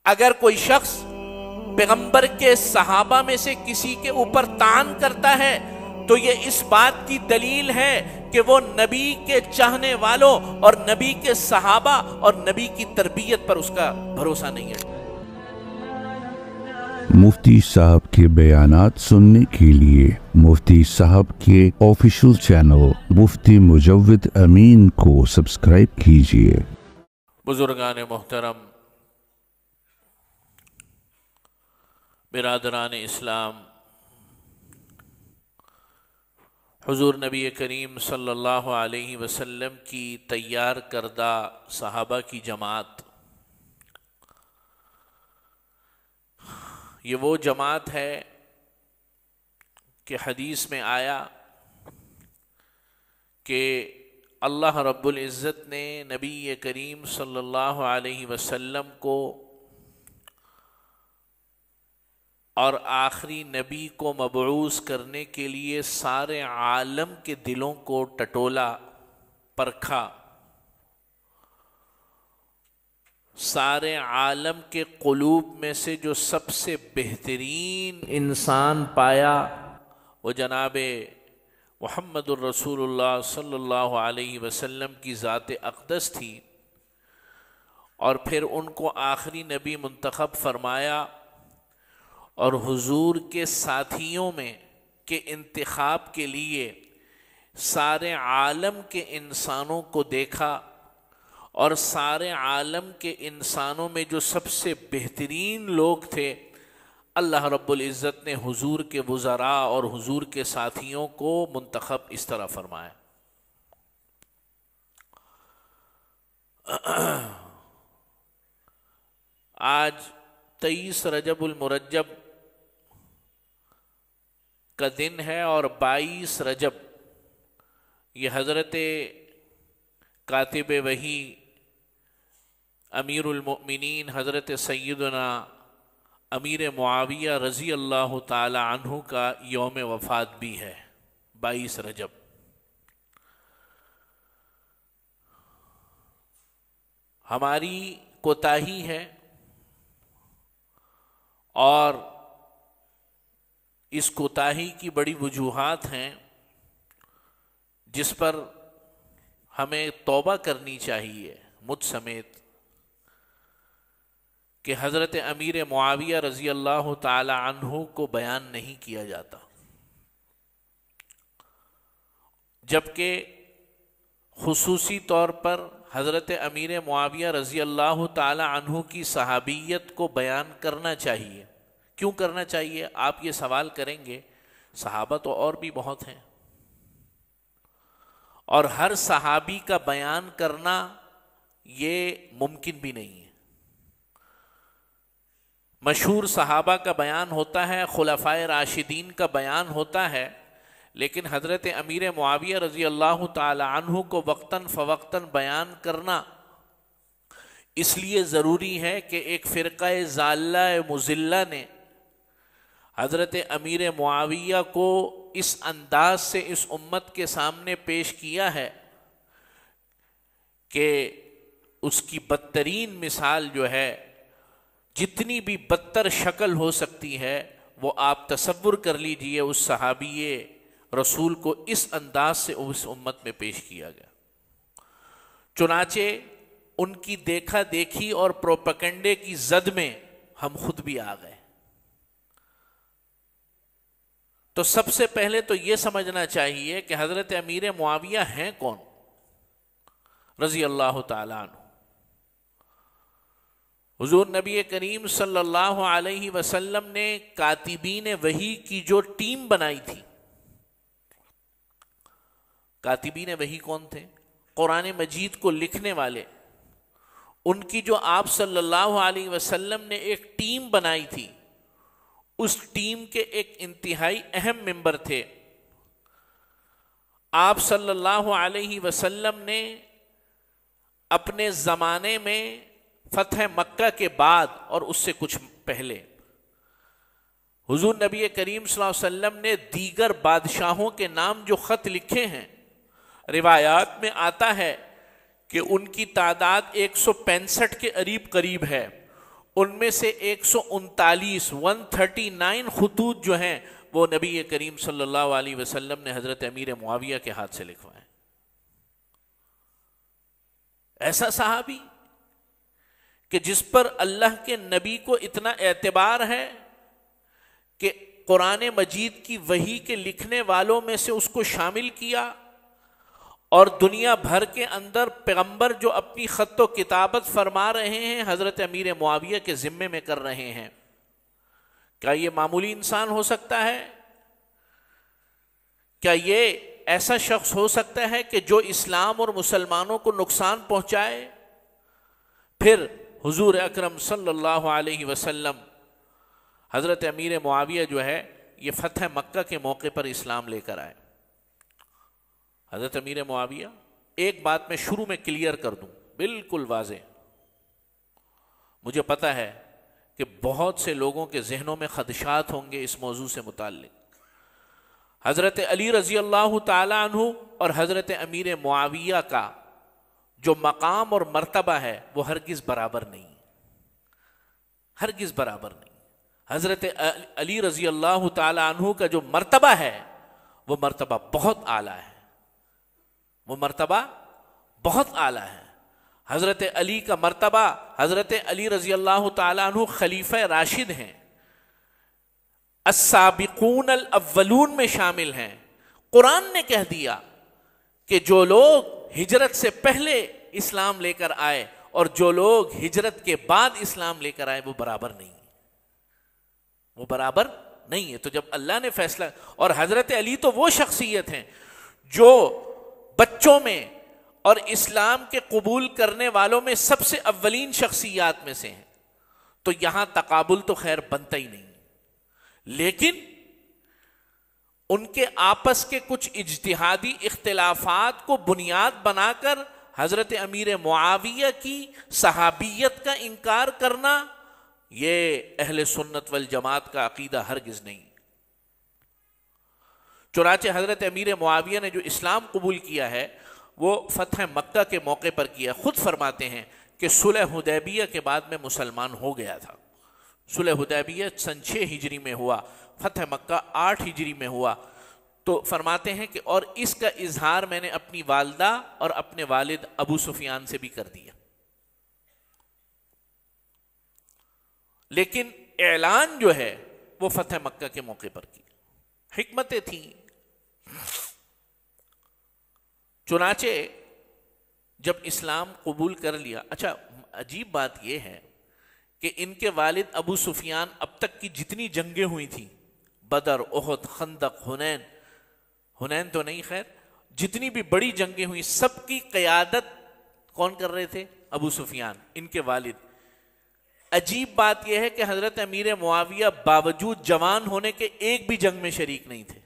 اگر کوئی شخص پیغمبر کے صحابہ میں سے کسی کے اوپر طعن کرتا ہے تو یہ اس بات کی دلیل ہے کہ وہ نبی کے چاہنے والوں اور نبی کے صحابہ اور نبی کی تربیت پر اس کا بھروسہ نہیں ہے۔ مفتی صاحب کے بیانات سننے کے لیے مفتی صاحب کے آفیشل چینل مفتی مجود امین کو سبسکرائب کیجیے۔ بزرگان محترم، برادران اسلام، حضور نبی کریم صلی اللہ علیہ وسلم کی تیار کردہ صحابہ کی جماعت، یہ وہ جماعت ہے کہ حدیث میں آیا کہ اللہ رب العزت نے نبی کریم صلی اللہ علیہ وسلم کو اور آخری نبی کو مبعوث کرنے کے لیے سارے عالم کے دلوں کو ٹٹولا، پرکھا، سارے عالم کے قلوب میں سے جو سب سے بہترین انسان پایا وہ جناب محمد الرسول اللہ صلی اللہ علیہ وسلم کی ذات اقدس تھی، اور پھر ان کو آخری نبی منتخب فرمایا، اور حضور کے ساتھیوں میں کے انتخاب کے لیے سارے عالم کے انسانوں کو دیکھا، اور سارے عالم کے انسانوں میں جو سب سے بہترین لوگ تھے اللہ رب العزت نے حضور کے وزراء اور حضور کے ساتھیوں کو منتخب اس طرح فرمایا۔ آج 23 رجب المرجب کا دن ہے، اور 22 رجب یہ حضرت کاتب وحی امیر المؤمنین حضرت سیدنا امیر معاویہ رضی اللہ تعالی عنہ کا یوم وفات بھی ہے، 22 رجب۔ ہماری کوتاہی ہے، اور اس کوتاہی کی بڑی وجوہات ہیں جس پر ہمیں توبہ کرنی چاہیے مجھ سمیت، کہ حضرت امیر معاویہ رضی اللہ تعالی عنہ کو بیان نہیں کیا جاتا، جبکہ خصوصی طور پر حضرت امیر معاویہ رضی اللہ تعالی عنہ کی صحابیت کو بیان کرنا چاہیے۔ کیوں کرنا چاہیے؟ آپ یہ سوال کریں گے، صحابہ تو اور بھی بہت ہیں، اور ہر صحابی کا بیان کرنا یہ ممکن بھی نہیں ہے۔ مشہور صحابہ کا بیان ہوتا ہے، خلفائے راشدین کا بیان ہوتا ہے، لیکن حضرت امیر معاویہ رضی اللہ تعالی عنہ کو وقتاً فوقتاً بیان کرنا اس لیے ضروری ہے کہ ایک فرقہ ضالہ مضلہ نے حضرت امیر معاویہ کو اس انداز سے اس امت کے سامنے پیش کیا ہے کہ اس کی بدترین مثال جو ہے، جتنی بھی بدتر شکل ہو سکتی ہے، وہ آپ تصور کر لیجئے اس صحابی رسول کو اس انداز سے اس امت میں پیش کیا گیا۔ چنانچہ ان کی دیکھا دیکھی اور پروپیگنڈے کی زد میں ہم خود بھی آ گئے۔ تو سب سے پہلے تو یہ سمجھنا چاہیے کہ حضرت امیر معاویہ ہیں کون رضی اللہ تعالیٰ عنہ۔ حضور نبی کریم صلی اللہ علیہ وسلم نے کاتبین وحی کی جو ٹیم بنائی تھی، کاتبین وحی کون تھے؟ قرآن مجید کو لکھنے والے، ان کی جو آپ صلی اللہ علیہ وسلم نے ایک ٹیم بنائی تھی، اس ٹیم کے ایک انتہائی اہم ممبر تھے۔ آپ صلی اللہ علیہ وسلم نے اپنے زمانے میں فتح مکہ کے بعد اور اس سے کچھ پہلے حضور نبی کریم صلی اللہ علیہ وسلم نے دیگر بادشاہوں کے نام جو خط لکھے ہیں، روایات میں آتا ہے کہ ان کی تعداد 165 کے قریب ہے۔ ان میں سے 139 خطوط جو ہیں وہ نبی کریم صلی اللہ علیہ وسلم نے حضرت امیر معاویہ کے ہاتھ سے لکھوائے. ایسا صحابی کہ جس پر اللہ کے نبی کو اتنا اعتبار ہے کہ قرآن مجید کی وحی کے لکھنے والوں میں سے اس کو شامل کیا، اور دنیا بھر کے اندر پیغمبر جو اپنی خط و کتابت فرما رہے ہیں حضرت امیر معاویہ کے ذمے میں کر رہے ہیں. کیا یہ معمولی انسان ہو سکتا ہے؟ کیا یہ ایسا شخص ہو سکتا ہے کہ جو اسلام اور مسلمانوں کو نقصان پہنچائے؟ پھر حضور اکرم صلی اللہ علیہ وسلم حضرت امیر معاویہ جو ہے یہ فتح مکہ کے موقع پر اسلام لے کر آئے. حضرت امیر معاویہ، ایک بات میں شروع میں کلیئر کر دوں بالکل واضح، مجھے پتہ ہے کہ بہت سے لوگوں کے ذہنوں میں خدشات ہوں گے اس موضوع سے متعلق. حضرت علی رضی اللہ تعالی عنہ اور حضرت امیر معاویہ کا جو مقام اور مرتبہ ہے وہ ہرگز برابر نہیں، ہرگز برابر نہیں. حضرت علی رضی اللہ تعالی عنہ کا جو مرتبہ ہے وہ مرتبہ بہت اعلیٰ ہے، وہ مرتبہ بہت اعلیٰ ہے. حضرت علی کا مرتبہ، حضرت علی رضی اللہ تعالی عنہ خلیفہ راشد ہیں، السابقون الاولون میں شامل ہیں. قرآن نے کہہ دیا کہ جو لوگ ہجرت سے پہلے اسلام لے کر آئے اور جو لوگ ہجرت کے بعد اسلام لے کر آئے وہ برابر نہیں، وہ برابر نہیں ہے. تو جب اللہ نے فیصلہ، اور حضرت علی تو وہ شخصیت ہیں جو بچوں میں اور اسلام کے قبول کرنے والوں میں سب سے اولین شخصیات میں سے ہیں، تو یہاں تقابل تو خیر بنتا ہی نہیں. لیکن ان کے آپس کے کچھ اجتہادی اختلافات کو بنیاد بنا کر حضرت امیر معاویہ کی صحابیت کا انکار کرنا یہ اہل سنت والجماعت کا عقیدہ ہرگز نہیں. چنانچہ حضرت امیر معاویہ نے جو اسلام قبول کیا ہے وہ فتح مکہ کے موقع پر کیا. خود فرماتے ہیں کہ صلح حدیبیہ کے بعد میں مسلمان ہو گیا تھا. صلح حدیبیہ سن 6 ہجری میں ہوا، فتح مکہ 8 ہجری میں ہوا. تو فرماتے ہیں کہ اور اس کا اظہار میں نے اپنی والدہ اور اپنے والد ابو سفیان سے بھی کر دیا. لیکن اعلان جو ہے وہ فتح مکہ کے موقع پر کی. حکمتیں تھیں. چنانچہ جب اسلام قبول کر لیا، اچھا عجیب بات یہ ہے کہ ان کے والد ابو سفیان اب تک کی جتنی جنگیں ہوئی تھیں، بدر، احد، خندق، حنین تو نہیں، خیر جتنی بھی بڑی جنگیں ہوئی سب کی قیادت کون کر رہے تھے؟ ابو سفیان، ان کے والد. عجیب بات یہ ہے کہ حضرت امیر معاویہ باوجود جوان ہونے کے ایک بھی جنگ میں شریک نہیں تھے.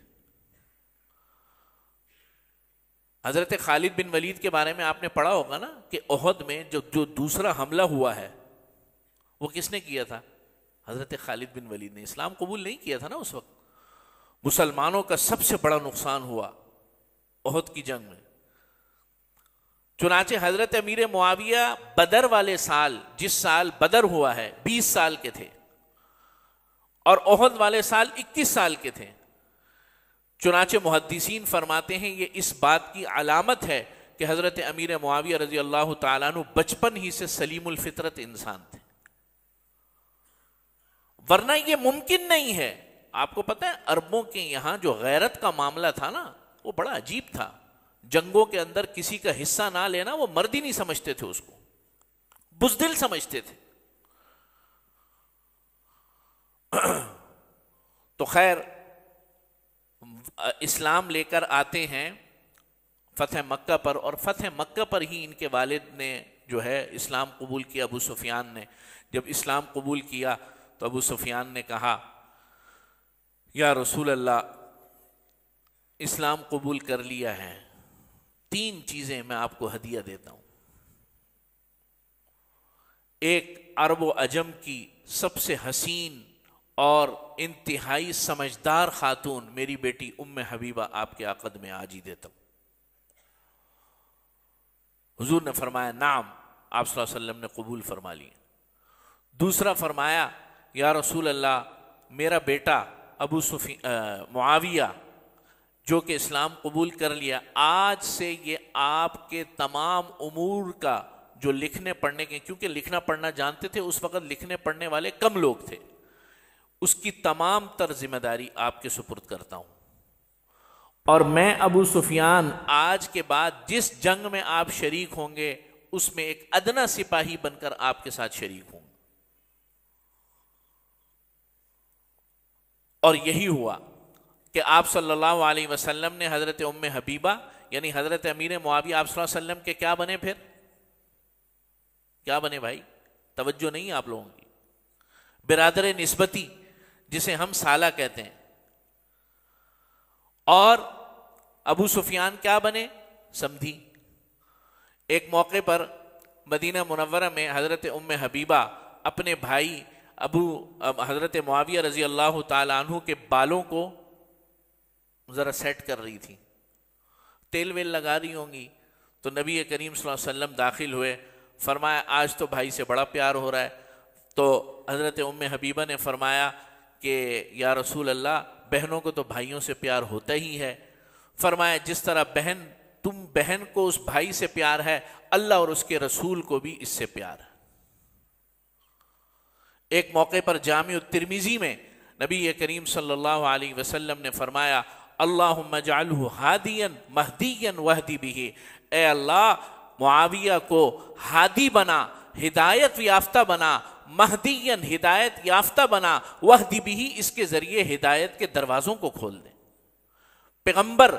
حضرت خالد بن ولید کے بارے میں آپ نے پڑھا ہوگا نا کہ احد میں جو دوسرا حملہ ہوا ہے وہ کس نے کیا تھا؟ حضرت خالد بن ولید نے. اسلام قبول نہیں کیا تھا نا اس وقت. مسلمانوں کا سب سے بڑا نقصان ہوا احد کی جنگ میں. چنانچہ حضرت امیر معاویہ بدر والے سال، جس سال بدر ہوا ہے 20 سال کے تھے، اور احد والے سال 21 سال کے تھے. چنانچہ محدثین فرماتے ہیں یہ اس بات کی علامت ہے کہ حضرت امیر معاویہ رضی اللہ تعالیٰ عنہ بچپن ہی سے سلیم الفطرت انسان تھے، ورنہ یہ ممکن نہیں ہے. آپ کو پتہ ہے عربوں کے یہاں جو غیرت کا معاملہ تھا نا وہ بڑا عجیب تھا. جنگوں کے اندر کسی کا حصہ نہ لینا وہ مرد ہی نہیں سمجھتے تھے، اس کو بزدل سمجھتے تھے. تو خیر اسلام لے کر آتے ہیں فتح مکہ پر، اور فتح مکہ پر ہی ان کے والد نے جو ہے اسلام قبول کیا. ابو سفیان نے جب اسلام قبول کیا تو ابو سفیان نے کہا یا رسول اللہ اسلام قبول کر لیا ہے، 3 چیزیں میں آپ کو ہدیہ دیتا ہوں. ایک عرب و عجم کی سب سے حسین اور انتہائی سمجھدار خاتون میری بیٹی ام حبیبہ آپ کے عقد میں آج ہی دیتا ہوں. حضور نے فرمایا نعم. آپ صلی اللہ علیہ وسلم نے قبول فرما لی. دوسرا فرمایا یا رسول اللہ میرا بیٹا معاویہ جو کہ اسلام قبول کر لیا، آج سے یہ آپ کے تمام امور کا جو لکھنے پڑھنے کے، کیونکہ لکھنا پڑھنا جانتے تھے اس وقت، لکھنے پڑھنے والے کم لوگ تھے، اس کی تمام تر ذمہ داری آپ کے سپرد کرتا ہوں، اور میں ابو سفیان آج کے بعد جس جنگ میں آپ شریک ہوں گے اس میں ایک ادنا سپاہی بن کر آپ کے ساتھ شریک ہوں گا۔ اور یہی ہوا کہ آپ صلی اللہ علیہ وسلم نے حضرت ام حبیبہ یعنی حضرت امیر معاویہ آپ صلی اللہ علیہ وسلم کے کیا بنے؟ پھر کیا بنے بھائی؟ توجہ نہیں آپ لوگوں کی، برادر نسبتی جسے ہم سالہ کہتے ہیں، اور ابو سفیان کیا بنے؟ سمدھی۔ ایک موقع پر مدینہ منورہ میں حضرت ام حبیبہ اپنے بھائی حضرت معاویہ رضی اللہ تعالی عنہ کے بالوں کو ذرا سیٹ کر رہی تھی، تیل ویل لگا رہی ہوں گی، تو نبی کریم صلی اللہ علیہ وسلم داخل ہوئے، فرمایا آج تو بھائی سے بڑا پیار ہو رہا ہے۔ تو حضرت ام حبیبہ نے فرمایا کہ یا رسول اللہ بہنوں کو تو بھائیوں سے پیار ہوتا ہی ہے۔ فرمایا جس طرح تم بہن کو اس بھائی سے پیار ہے، اللہ اور اس کے رسول کو بھی اس سے پیار ہے۔ ایک موقع پر جامع الترمذی میں نبی کریم صلی اللہ علیہ وسلم نے فرمایا اللہم اجعلہ ہادیا مہدیا واہدی بہ، اے اللہ معاویہ کو ہادی بنا، ہدایت یافتہ بنا، مہدیا ہدایت یافتہ بنا، واہدی بہ اس کے ذریعے ہدایت کے دروازوں کو کھول دے۔ پیغمبر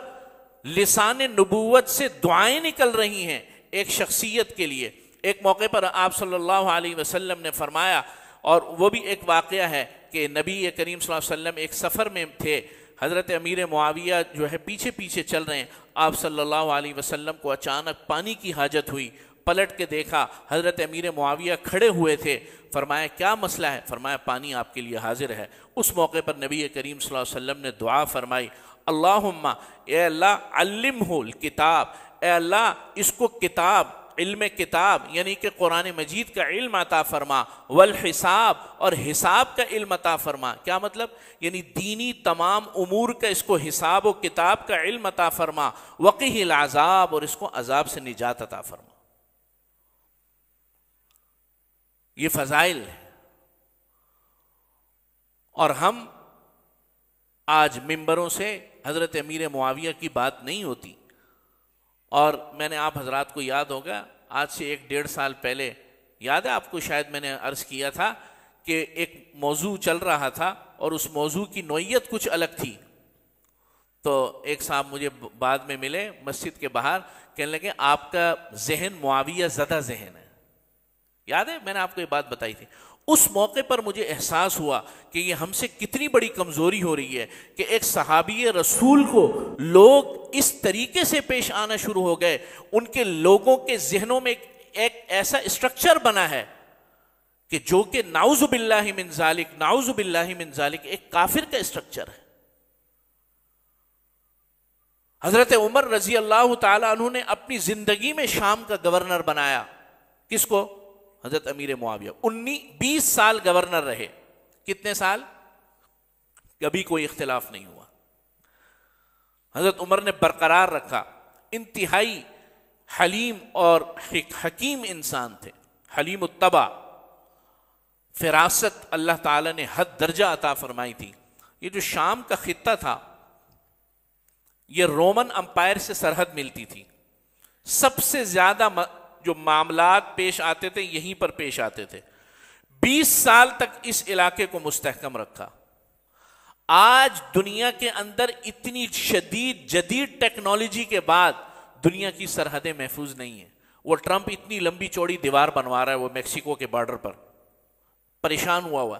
لسان نبوت سے دعائیں نکل رہی ہیں ایک شخصیت کے لیے۔ ایک موقع پر آپ صلی اللہ علیہ وسلم نے فرمایا، اور وہ بھی ایک واقعہ ہے کہ نبی کریم صلی اللہ علیہ وسلم ایک سفر میں تھے، حضرت امیر معاویہ جو ہے پیچھے پیچھے چل رہے ہیں، آپ صلی اللہ علیہ وسلم کو اچانک پانی کی حاجت ہوئی، پلٹ کے دیکھا حضرت امیر معاویہ کھڑے ہوئے تھے، فرمایا کیا مسئلہ ہے؟ فرمایا پانی آپ کے لیے حاضر ہے۔ اس موقع پر نبی کریم صلی اللہ علیہ وسلم نے دعا فرمائی اللہم اے اللہ علمہ الکتاب، اے اللہ اس کو کتاب، علم کتاب یعنی کہ قرآن مجید کا علم عطا فرما، والحساب اور حساب کا علم عطا فرما۔ کیا مطلب؟ یعنی دینی تمام امور کا اس کو حساب و کتاب کا علم عطا فرما، وقیہ العذاب اور اس کو عذاب سے نجات عطا فرما۔ یہ فضائل ہے، اور ہم آج ممبروں سے حضرت امیر معاویہ کی بات نہیں ہوتی۔ اور میں نے آپ حضرات کو یاد ہوگا آج سے 1-1.5 سال پہلے، یاد ہے آپ کو، شاید میں نے عرض کیا تھا کہ ایک موضوع چل رہا تھا اور اس موضوع کی نوعیت کچھ الگ تھی، تو ایک صاحب مجھے بعد میں ملے مسجد کے باہر، کہنے لگے آپ کا ذہن معاویہ زدہ ذہن ہے۔ یاد ہے میں نے آپ کو یہ بات بتائی تھی۔ اس موقع پر مجھے احساس ہوا کہ یہ ہم سے کتنی بڑی کمزوری ہو رہی ہے کہ ایک صحابی رسول کو لوگ اس طریقے سے پیش آنا شروع ہو گئے، ان کے لوگوں کے ذہنوں میں ایک ایسا اسٹرکچر بنا ہے کہ جو کہ نعوذ باللہ من ذالک، نعوذ باللہ من ذالک ایک کافر کا اسٹرکچر ہے۔ حضرت عمر رضی اللہ تعالی عنہ نے اپنی زندگی میں شام کا گورنر بنایا، کس کو؟ حضرت امیر معاویہ۔ 20 سال گورنر رہے۔ کتنے سال؟ کبھی کوئی اختلاف نہیں ہوا۔ حضرت عمر نے برقرار رکھا، انتہائی حلیم اور حکیم انسان تھے، حلیم الطبع، فراست اللہ تعالی نے حد درجہ عطا فرمائی تھی۔ یہ جو شام کا خطہ تھا یہ رومن امپائر سے سرحد ملتی تھی، سب سے زیادہ جو معاملات پیش آتے تھے یہیں پر پیش آتے تھے۔ 20 سال تک اس علاقے کو مستحکم رکھا۔ آج دنیا کے اندر اتنی شدید جدید ٹیکنالوجی کے بعد دنیا کی سرحدیں محفوظ نہیں ہیں۔ وہ ٹرمپ اتنی لمبی چوڑی دیوار بنوا رہا ہے وہ میکسیکو کے بارڈر پر، پریشان ہوا،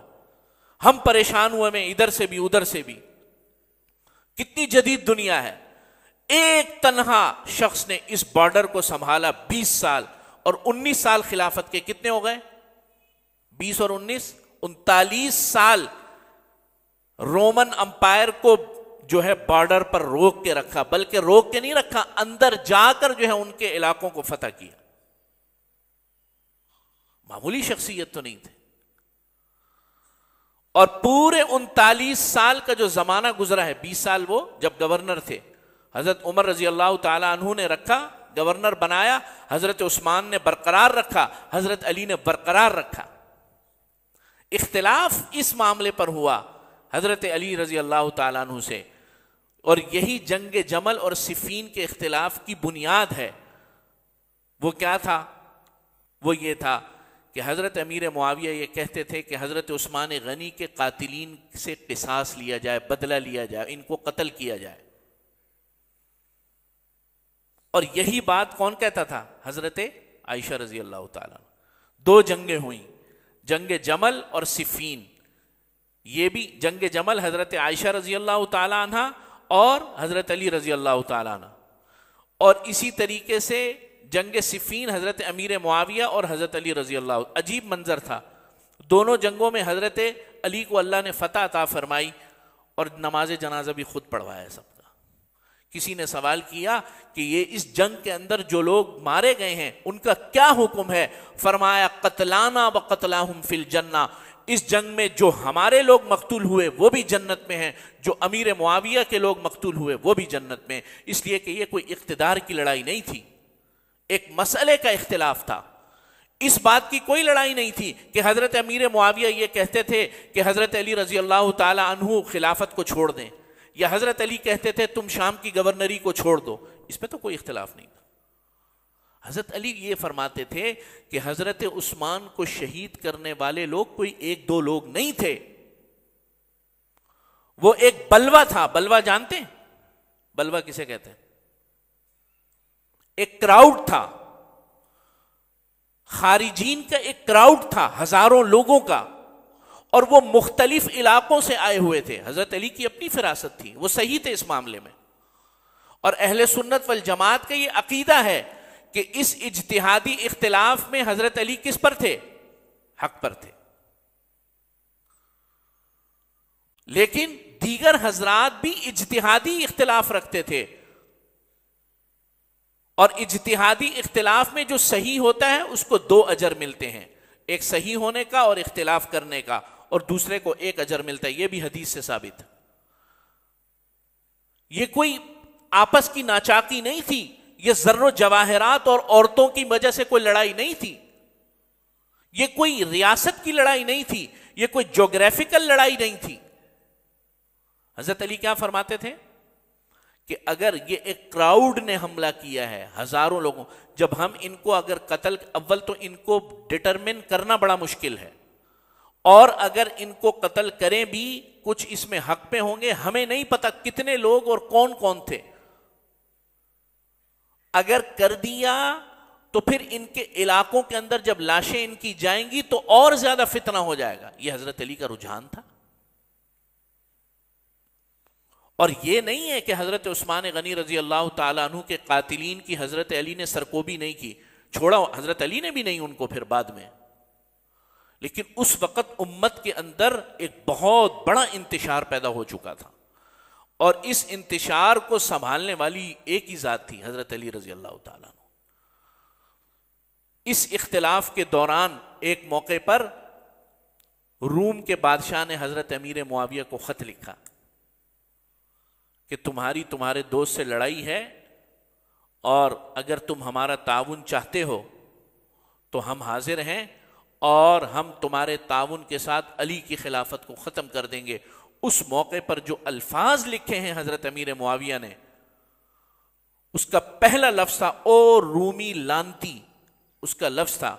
ہم پریشان ہوئے میں ادھر سے بھی ادھر سے بھی۔ کتنی جدید دنیا ہے۔ ایک تنہا شخص نے اس بارڈر کو سنبھالا 20 سال، اور 19 سال خلافت کے کتنے ہو گئے؟ 20 اور 19 39 سال رومن امپائر کو جو ہے بارڈر پر روک کے رکھا، بلکہ روک کے نہیں رکھا، اندر جا کر جو ہے ان کے علاقوں کو فتح کیا۔ معمولی شخصیت تو نہیں تھے۔ اور پورے 39 سال کا جو زمانہ گزرا ہے، 20 سال وہ جب گورنر تھے، حضرت عمر رضی اللہ تعالیٰ عنہ نے رکھا، گورنر بنایا، حضرت عثمان نے برقرار رکھا، حضرت علی نے برقرار رکھا۔ اختلاف اس معاملے پر ہوا حضرت علی رضی اللہ تعالیٰ عنہ سے، اور یہی جنگ جمل اور صفین کے اختلاف کی بنیاد ہے۔ وہ کیا تھا؟ وہ یہ تھا کہ حضرت امیر معاویہ یہ کہتے تھے کہ حضرت عثمان غنی کے قاتلین سے قصاص لیا جائے، بدلہ لیا جائے، ان کو قتل کیا جائے۔ اور یہی بات کون کہتا تھا؟ حضرت عائشہ رضی اللہ تعالیٰ۔ 2 جنگیں ہوئیں، جنگ جمل اور صفین۔ یہ بھی جنگ جمل حضرت عائشہ رضی اللہ تعالیٰ عنہ اور حضرت علی رضی اللہ تعالیٰ عنہ، اور اسی طریقے سے جنگ صفین حضرت امیر معاویہ اور حضرت علی رضی اللہ۔ عجیب منظر تھا، دونوں جنگوں میں حضرت علی کو اللہ نے فتح عطا فرمائی، اور نماز جنازہ بھی خود پڑھوایا سب کا۔ کسی نے سوال کیا کہ یہ اس جنگ کے اندر جو لوگ مارے گئے ہیں ان کا کیا حکم ہے؟ فرمایا قتلانا و قتلاہم فی الجنہ، اس جنگ میں جو ہمارے لوگ مقتول ہوئے وہ بھی جنت میں ہیں، جو امیر معاویہ کے لوگ مقتول ہوئے وہ بھی جنت میں۔ اس لیے کہ یہ کوئی اقتدار کی لڑائی نہیں تھی، ایک مسئلے کا اختلاف تھا۔ اس بات کی کوئی لڑائی نہیں تھی کہ حضرت امیر معاویہ یہ کہتے تھے کہ حضرت علی رضی اللہ تعالی عنہ خلافت کو چھوڑ دیں، یا حضرت علی کہتے تھے تم شام کی گورنری کو چھوڑ دو، اس میں تو کوئی اختلاف نہیں تھا۔ حضرت علی یہ فرماتے تھے کہ حضرت عثمان کو شہید کرنے والے لوگ کوئی 1-2 لوگ نہیں تھے، وہ ایک بلوہ تھا۔ بلوہ جانتے ہیں؟ بلوہ کسے کہتے ہیں؟ ایک کراؤڈ تھا، خارجین کا ایک کراؤڈ تھا، ہزاروں لوگوں کا، اور وہ مختلف علاقوں سے آئے ہوئے تھے۔ حضرت علی کی اپنی فراست تھی، وہ صحیح تھے اس معاملے میں، اور اہل سنت والجماعت کا یہ عقیدہ ہے کہ اس اجتہادی اختلاف میں حضرت علی کس پر تھے؟ حق پر تھے۔ لیکن دیگر حضرات بھی اجتہادی اختلاف رکھتے تھے، اور اجتہادی اختلاف میں جو صحیح ہوتا ہے اس کو 2 اجر ملتے ہیں، ایک صحیح ہونے کا اور اختلاف کرنے کا، اور دوسرے کو 1 اجر ملتا ہے۔ یہ بھی حدیث سے ثابت ہے۔ یہ کوئی آپس کی ناچاکی نہیں تھی، یہ زر و جواہرات اور عورتوں کی وجہ سے کوئی لڑائی نہیں تھی، یہ کوئی ریاست کی لڑائی نہیں تھی، یہ کوئی جغرافیکل لڑائی نہیں تھی۔ حضرت علی کیا فرماتے تھے کہ اگر یہ ایک کراؤڈ نے حملہ کیا ہے، ہزاروں لوگوں، جب ہم ان کو اگر قتل، اول تو ان کو ڈٹرمن کرنا بڑا مشکل ہے، اور اگر ان کو قتل کریں بھی کچھ اس میں حق پہ ہوں گے، ہمیں نہیں پتا کتنے لوگ اور کون کون تھے۔ اگر کر دیا تو پھر ان کے علاقوں کے اندر جب لاشیں ان کی جائیں گی تو اور زیادہ فتنہ ہو جائے گا۔ یہ حضرت علی کا رجحان تھا۔ اور یہ نہیں ہے کہ حضرت عثمان غنی رضی اللہ تعالیٰ عنہ کے قاتلین کی حضرت علی نے سرکوبی نہیں کی، چھوڑا حضرت علی نے بھی نہیں ان کو پھر بعد میں، لیکن اس وقت امت کے اندر ایک بہت بڑا انتشار پیدا ہو چکا تھا، اور اس انتشار کو سنبھالنے والی ایک ہی ذات تھی، حضرت علی رضی اللہ تعالیٰ عنہ۔ اس اختلاف کے دوران ایک موقع پر روم کے بادشاہ نے حضرت امیر معاویہ کو خط لکھا کہ تمہارے دوست سے لڑائی ہے، اور اگر تم ہمارا تعاون چاہتے ہو تو ہم حاضر ہیں، اور ہم تمہارے تعاون کے ساتھ علی کی خلافت کو ختم کر دیں گے۔ اس موقع پر جو الفاظ لکھے ہیں حضرت امیر معاویہ نے، اس کا پہلا لفظ تھا او رومی لانتی، اس کا لفظ تھا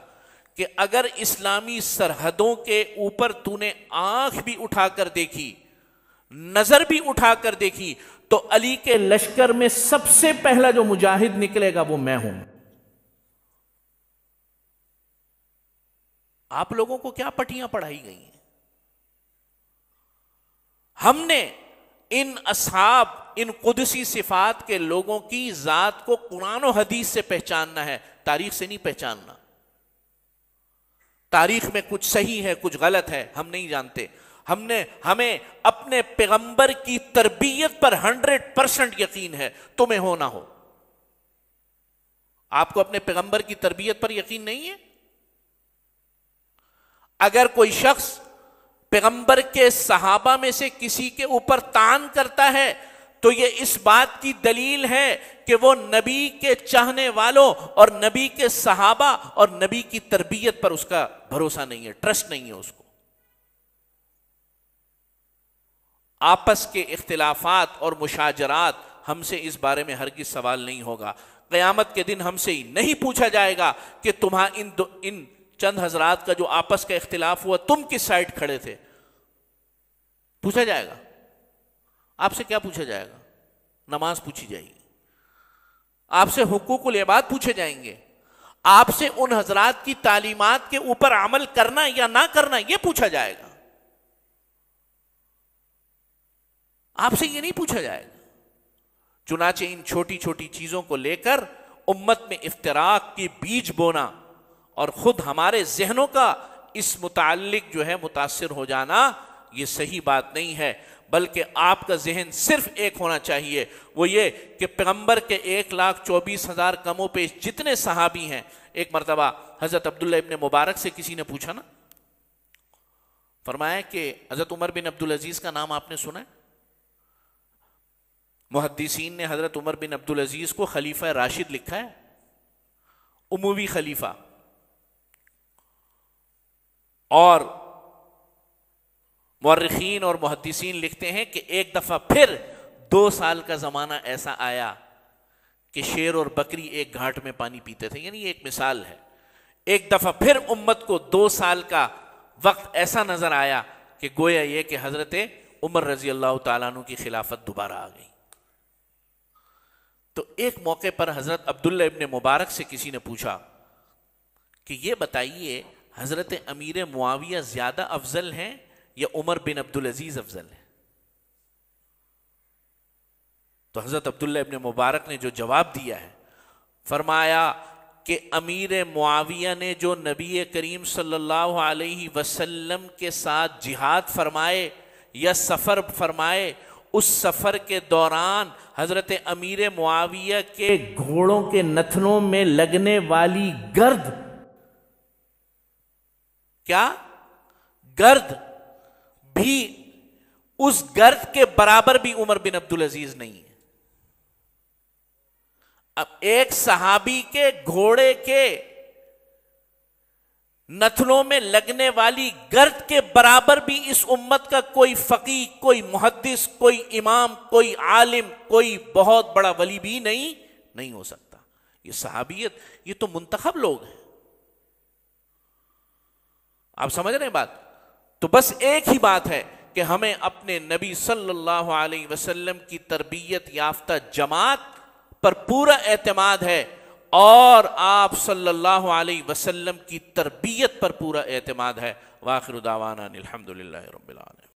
کہ اگر اسلامی سرحدوں کے اوپر تو نے آنکھ بھی اٹھا کر دیکھی، نظر بھی اٹھا کر دیکھی، تو علی کے لشکر میں سب سے پہلا جو مجاہد نکلے گا وہ میں ہوں۔ آپ لوگوں کو کیا پٹیاں پڑھائی گئی ہیں؟ ہم نے ان اصحاب، ان قدسی صفات کے لوگوں کی ذات کو قرآن و حدیث سے پہچاننا ہے، تاریخ سے نہیں پہچاننا۔ تاریخ میں کچھ صحیح ہے کچھ غلط ہے ہم نہیں جانتے، ہمیں اپنے پیغمبر کی تربیت پر 100% یقین ہے، تمہیں ہو نہ ہو۔ آپ کو اپنے پیغمبر کی تربیت پر یقین نہیں ہے؟ اگر کوئی شخص پیغمبر کے صحابہ میں سے کسی کے اوپر طعن کرتا ہے تو یہ اس بات کی دلیل ہے کہ وہ نبی کے چاہنے والوں اور نبی کے صحابہ اور نبی کی تربیت پر اس کا بھروسہ نہیں ہے، ٹرسٹ نہیں ہے اس کو۔ آپس کے اختلافات اور مشاجرات، ہم سے اس بارے میں ہرگز سوال نہیں ہوگا۔ قیامت کے دن ہم سے نہیں پوچھا جائے گا کہ ان چند حضرات کا جو آپس کا اختلاف ہوا تم کس سائڈ کھڑے تھے، پوچھا جائے گا؟ آپ سے کیا پوچھا جائے گا؟ نماز پوچھی جائے گی، آپ سے حقوق العباد پوچھے جائیں گے، آپ سے ان حضرات کی تعلیمات کے اوپر عمل کرنا یا نہ کرنا یہ پوچھا جائے گا، آپ سے یہ نہیں پوچھا جائے گا۔ چنانچہ ان چھوٹی چھوٹی چیزوں کو لے کر امت میں افتراق کی بیج بونا اور خود ہمارے ذہنوں کا اس متعلق جو ہے متاثر ہو جانا، یہ صحیح بات نہیں ہے، بلکہ آپ کا ذہن صرف ایک ہونا چاہیے، وہ یہ کہ پیغمبر کے 1,24,000 کم و بیش جتنے صحابی ہیں، ایک مرتبہ حضرت عبداللہ ابن مبارک سے کسی نے پوچھا نا، فرمایا کہ حضرت عمر بن عبدالعزیز کا نام آپ نے سنا ہے؟ محدثین نے حضرت عمر بن عبدالعزیز کو خلیفہ راشد لکھا ہے، اموی خلیفہ، اور مورخین اور محدثین لکھتے ہیں کہ ایک دفعہ پھر 2 سال کا زمانہ ایسا آیا کہ شیر اور بکری ایک گھاٹ میں پانی پیتے تھے، یعنی یہ ایک مثال ہے۔ ایک دفعہ پھر امت کو 2 سال کا وقت ایسا نظر آیا کہ گویا یہ کہ حضرت عمر رضی اللہ تعالیٰ عنہ کی خلافت دوبارہ آ گئی۔ تو ایک موقع پر حضرت عبداللہ ابن مبارک سے کسی نے پوچھا کہ یہ بتائیے حضرت امیر معاویہ زیادہ افضل ہیں یا عمر بن عبدالعزیز افضل ہے؟ تو حضرت عبداللہ ابن مبارک نے جو جواب دیا ہے، فرمایا کہ امیر معاویہ نے جو نبی کریم صلی اللہ علیہ وسلم کے ساتھ جہاد فرمائے یا سفر فرمائے، اس سفر کے دوران حضرت امیر معاویہ کے گھوڑوں کے نتنوں میں لگنے والی گرد، کیا گرد بھی اس گرد کے برابر بھی عمر بن عبدالعزیز نہیں ہے۔ اب ایک صحابی کے گھوڑے کے نتنوں میں لگنے والی گرد کے برابر بھی اس امت کا کوئی فقیہ، کوئی محدث، کوئی امام، کوئی عالم، کوئی بہت بڑا ولی بھی نہیں ہو سکتا۔ یہ صحابیت، یہ تو منتخب لوگ ہیں۔ آپ سمجھ رہے ہیں بات؟ تو بس ایک ہی بات ہے کہ ہمیں اپنے نبی صلی اللہ علیہ وسلم کی تربیت یافتہ جماعت پر پورا اعتماد ہے، اور آپ صلی اللہ علیہ وسلم کی تربیت پر پورا اعتماد ہے۔ وآخر دعوانا الحمدللہ رب العالمین۔